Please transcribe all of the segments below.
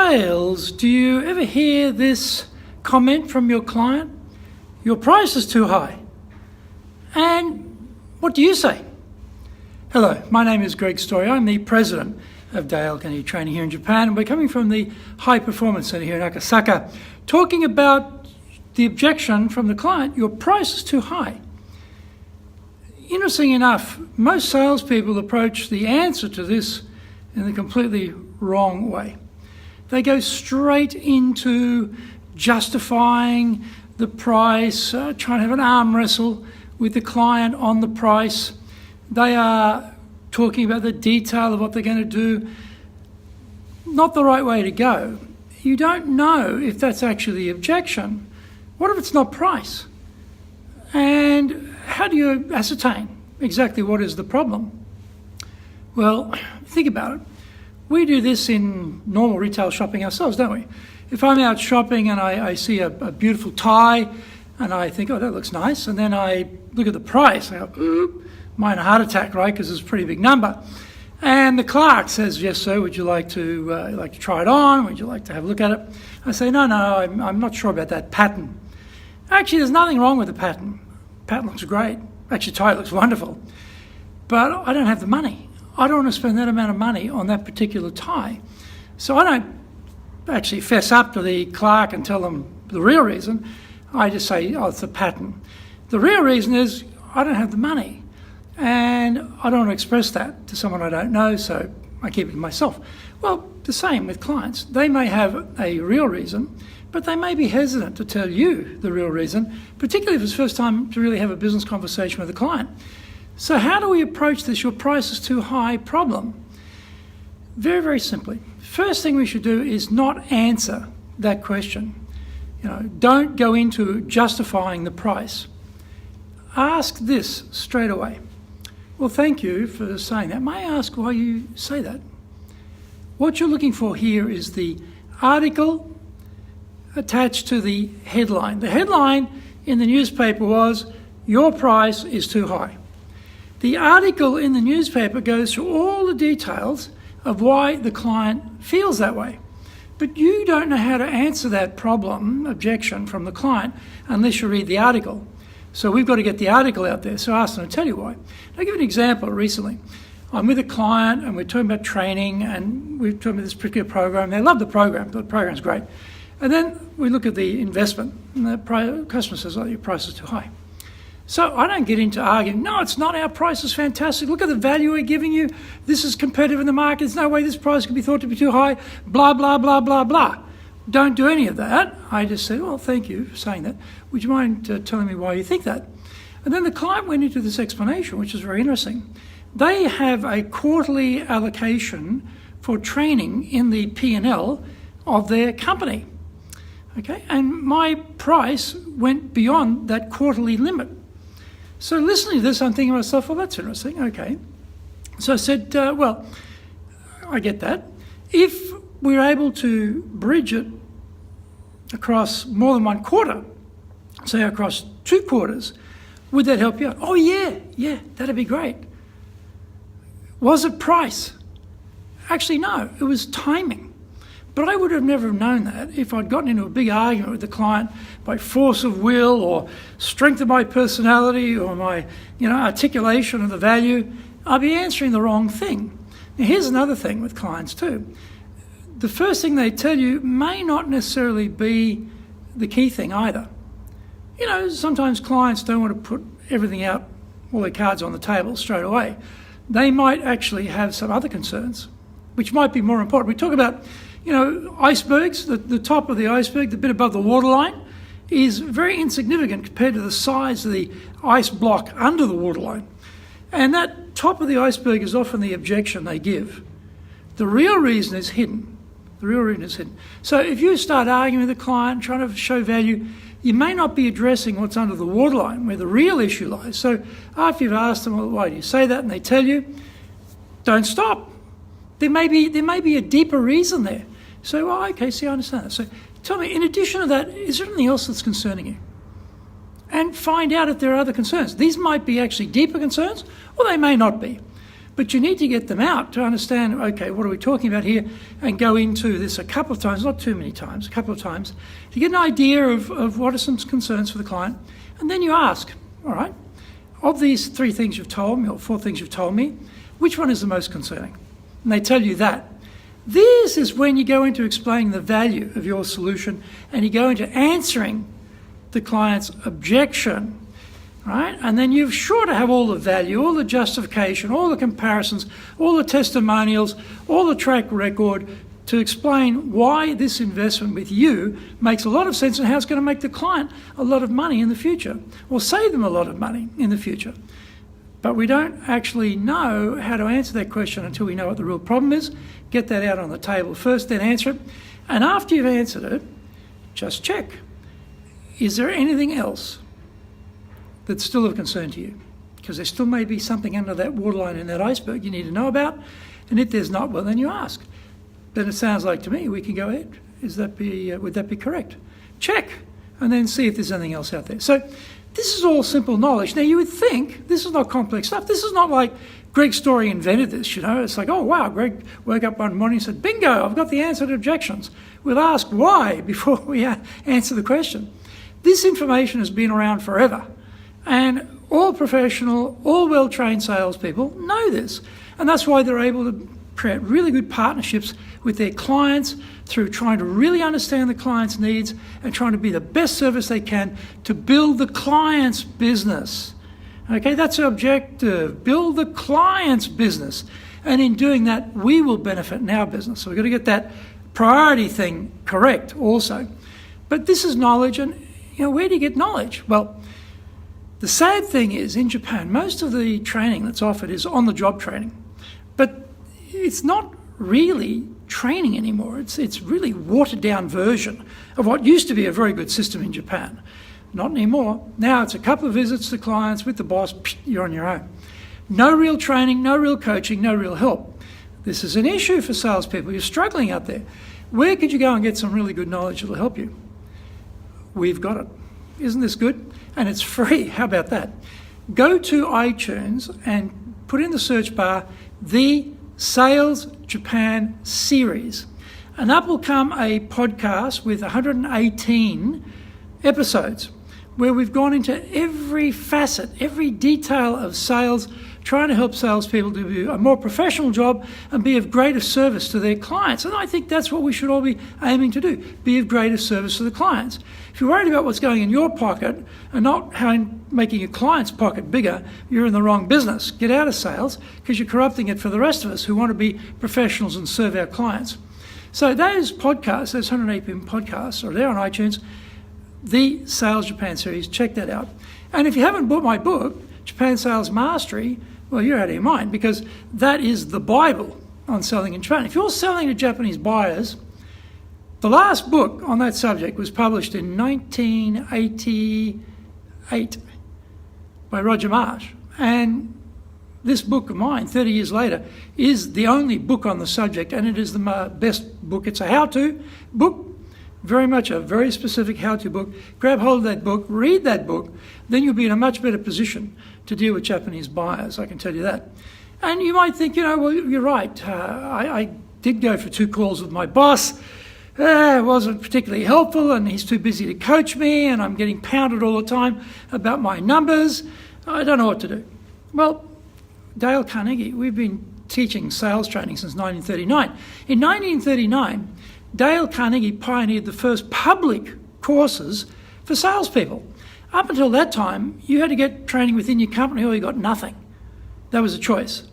sales, do you ever hear this comment from your client? Your price is too high. And what do you say? Hello, my name is Greg Story. I'm the president of Dale Carnegie Training here in Japan, and we're coming from the High Performance Center here in Akasaka, talking about the objection from the client, your price is too high. Interesting enough, most salespeople approach the answer to this in the completely wrong way. They go straight into justifying the price, trying to have an arm wrestle with the client on the price. They are talking about the detail of what they're going to do. Not the right way to go. You don't know if that's actually the objection. What if it's not price? And how do you ascertain exactly what is the problem? Well, think about it. We do this in normal retail shopping ourselves, don't we? If I'm out shopping and I see a beautiful tie and I think, oh, that looks nice, and then I look at the price, I go, ooh, mine a heart attack, right, because it's a pretty big number. And the clerk says, yes, sir, would you like to try it on? Would you like to have a look at it? I say, no, I'm not sure about that pattern. Actually, there's nothing wrong with the pattern. The pattern looks great. Actually, the tie looks wonderful. But I don't have the money. I don't want to spend that amount of money on that particular tie. So I don't actually fess up to the clerk and tell them the real reason. I just say, oh, it's the pattern. The real reason is I don't have the money. And I don't want to express that to someone I don't know, so I keep it to myself. Well, the same with clients. They may have a real reason, but they may be hesitant to tell you the real reason, particularly if it's the first time to really have a business conversation with a client. So how do we approach this your price is too high problem? Very, very simply. First thing we should do is not answer that question. Don't go into justifying the price. Ask this straight away. Well, thank you for saying that. May I ask why you say that? What you're looking for here is the article attached to the headline. The headline in the newspaper was, your price is too high. The article in the newspaper goes through all the details of why the client feels that way. But you don't know how to answer that problem, objection from the client, unless you read the article. So we've got to get the article out there. So ask them to tell you why. I'll give you an example recently. I'm with a client and we're talking about training and we're talking about this particular program. They love the program. The program's great. And then we look at the investment and the customer says, oh, your price is too high. So I don't get into arguing, no, it's not, our price is fantastic. Look at the value we're giving you. This is competitive in the market. There's no way this price can be thought to be too high. Blah, blah, blah, blah, blah. Don't do any of that. I just said, well, thank you for saying that. Would you mind telling me why you think that? And then the client went into this explanation, which is very interesting. They have a quarterly allocation for training in the P&L of their company. Okay, and my price went beyond that quarterly limit. So listening to this, I'm thinking to myself, well, that's interesting, okay. So I said, well, I get that. If we're able to bridge it across more than one quarter, say across 2 quarters, would that help you out? Oh, yeah, that'd be great. Was it price? Actually, no, it was timing. But I would have never known that if I'd gotten into a big argument with the client by force of will or strength of my personality or my articulation of the value. I'd be answering the wrong thing. Now, here's another thing with clients too. The first thing they tell you may not necessarily be the key thing either. Sometimes clients don't want to put everything out, all their cards on the table straight away. They might actually have some other concerns, which might be more important. We talk about icebergs, the top of the iceberg, the bit above the waterline, is very insignificant compared to the size of the ice block under the waterline. And that top of the iceberg is often the objection they give. The real reason is hidden. So if you start arguing with a client, trying to show value, you may not be addressing what's under the waterline, where the real issue lies. So after you've asked them, well, why do you say that? And they tell you, don't stop. There may be a deeper reason there. So, well, okay, see, I understand that. So tell me, in addition to that, is there anything else that's concerning you? And find out if there are other concerns. These might be actually deeper concerns, or they may not be. But you need to get them out to understand, okay, what are we talking about here, and go into this a couple of times, not too many times, a couple of times, to get an idea of what are some concerns for the client. And then you ask, all right, of these 3 things you've told me, or 4 things you've told me, which one is the most concerning? And they tell you that. This is when you go into explaining the value of your solution, and you go into answering the client's objection. Right? And then you're sure to have all the value, all the justification, all the comparisons, all the testimonials, all the track record to explain why this investment with you makes a lot of sense and how it's going to make the client a lot of money in the future, or save them a lot of money in the future. But we don't actually know how to answer that question until we know what the real problem is. Get that out on the table first, then answer it. And after you've answered it, just check. Is there anything else that's still of concern to you? Because there still may be something under that waterline in that iceberg you need to know about. And if there's not, well, then you ask. Then it sounds like to me we can go ahead. Would that be correct? Check, and then see if there's anything else out there. So this is all simple knowledge. Now, you would think this is not complex stuff. This is not like Greg Story invented this, you know. It's like, oh, wow, Greg woke up one morning and said, bingo, I've got the answer to objections. We'll ask why before we answer the question. This information has been around forever. And all professional, all well-trained salespeople know this. And that's why they're able to create really good partnerships with their clients through trying to really understand the client's needs and trying to be the best service they can to build the client's business. Okay, that's our objective. Build the client's business. And in doing that, we will benefit in our business. So we've got to get that priority thing correct also. But this is knowledge, and where do you get knowledge? Well, the sad thing is, in Japan, most of the training that's offered is on-the-job training. But it's not really training anymore. It's really watered-down version of what used to be a very good system in Japan. Not anymore. Now it's a couple of visits to clients with the boss, you're on your own. No real training, no real coaching, no real help. This is an issue for salespeople. You're struggling out there. Where could you go and get some really good knowledge that will help you? We've got it. Isn't this good? And it's free. How about that? Go to iTunes and put in the search bar, the Sales Japan series. And up will come a podcast with 118 episodes where we've gone into every facet, every detail of sales, trying to help salespeople to do a more professional job and be of greater service to their clients. And I think that's what we should all be aiming to do, be of greater service to the clients. If you're worried about what's going in your pocket and not how making your client's pocket bigger, you're in the wrong business. Get out of sales, because you're corrupting it for the rest of us who want to be professionals and serve our clients. So those podcasts, those 118 podcasts, are there on iTunes. The Sales Japan series, check that out. And if you haven't bought my book, Japan Sales Mastery, well, you're out of your mind, because that is the Bible on selling in Japan. If you're selling to Japanese buyers, the last book on that subject was published in 1988 by Roger Marsh. And this book of mine, 30 years later, is the only book on the subject, and it is the best book. It's a how-to book, very much a very specific how-to book. Grab hold of that book, read that book, then you'll be in a much better position to deal with Japanese buyers, I can tell you that. And you might think, well, you're right. I did go for 2 calls with my boss. It wasn't particularly helpful, and he's too busy to coach me, and I'm getting pounded all the time about my numbers. I don't know what to do. Well, Dale Carnegie, we've been teaching sales training since 1939. In 1939, Dale Carnegie pioneered the first public courses for salespeople. Up until that time, you had to get training within your company or you got nothing. That was a choice.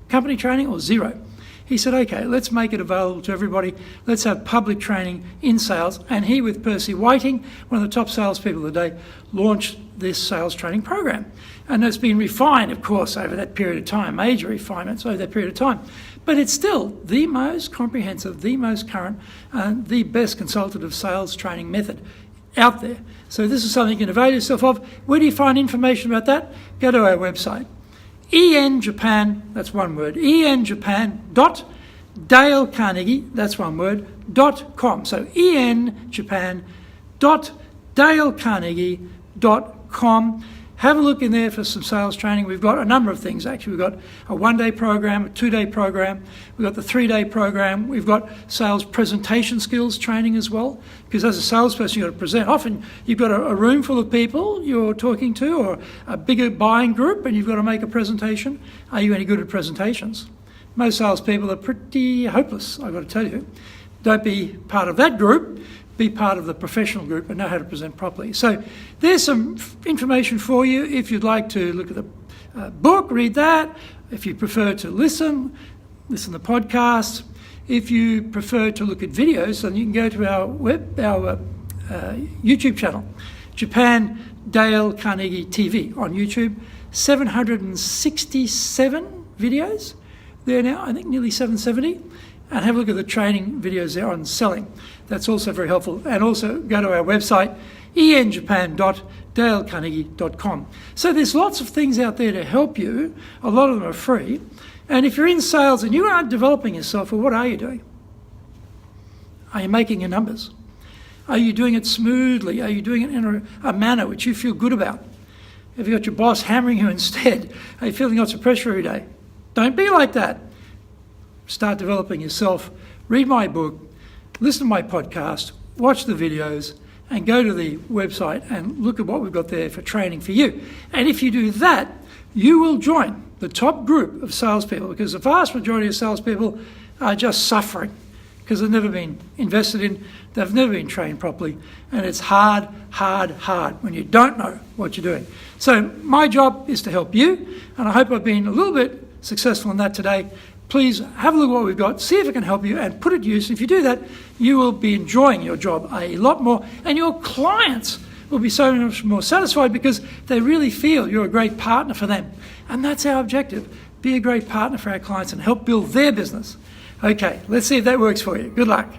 Company training or zero. He said, okay, let's make it available to everybody. Let's have public training in sales. And he, with Percy Whiting, one of the top salespeople of the day, launched this sales training program. And it's been refined, of course, over that period of time, major refinements over that period of time. But it's still the most comprehensive, the most current, the best consultative sales training method out there. So this is something you can avail yourself of. Where do you find information about that? Go to our website. ENJapan, that's one word, enjapan.dalecarnegie, that's one word, .com. So enjapan.dalecarnegie.com. have a look in there for some sales training. We've got a number of things, actually. We've got a 1-day program, a 2-day program. We've got the 3-day program. We've got sales presentation skills training as well, because as a salesperson, you've got to present. Often you've got a room full of people you're talking to, or a bigger buying group, and you've got to make a presentation. Are you any good at presentations? Most salespeople are pretty hopeless, I've got to tell you. Don't be part of that group. Be part of the professional group and know how to present properly. So there's some information for you. If you'd like to look at the book, read that. If you prefer to listen to podcasts. If you prefer to look at videos, then you can go to our YouTube channel, Japan Dale Carnegie TV on YouTube. 767 videos there now, I think nearly 770. And have a look at the training videos there on selling. That's also very helpful. And also go to our website, enjapan.dalecarnegie.com. So there's lots of things out there to help you. A lot of them are free. And if you're in sales and you aren't developing yourself, well, what are you doing? Are you making your numbers? Are you doing it smoothly? Are you doing it in a manner which you feel good about? Have you got your boss hammering you instead? Are you feeling lots of pressure every day? Don't be like that. Start developing yourself. Read my book, listen to my podcast, watch the videos, and go to the website and look at what we've got there for training for you. And if you do that, you will join the top group of salespeople, because the vast majority of salespeople are just suffering because they've never been invested in, they've never been trained properly, and it's hard when you don't know what you're doing. So my job is to help you, and I hope I've been a little bit successful in that today. Please have a look at what we've got, see if it can help you, and put it to use. If you do that, you will be enjoying your job a lot more, and your clients will be so much more satisfied because they really feel you're a great partner for them. And that's our objective. Be a great partner for our clients and help build their business. Okay, let's see if that works for you. Good luck.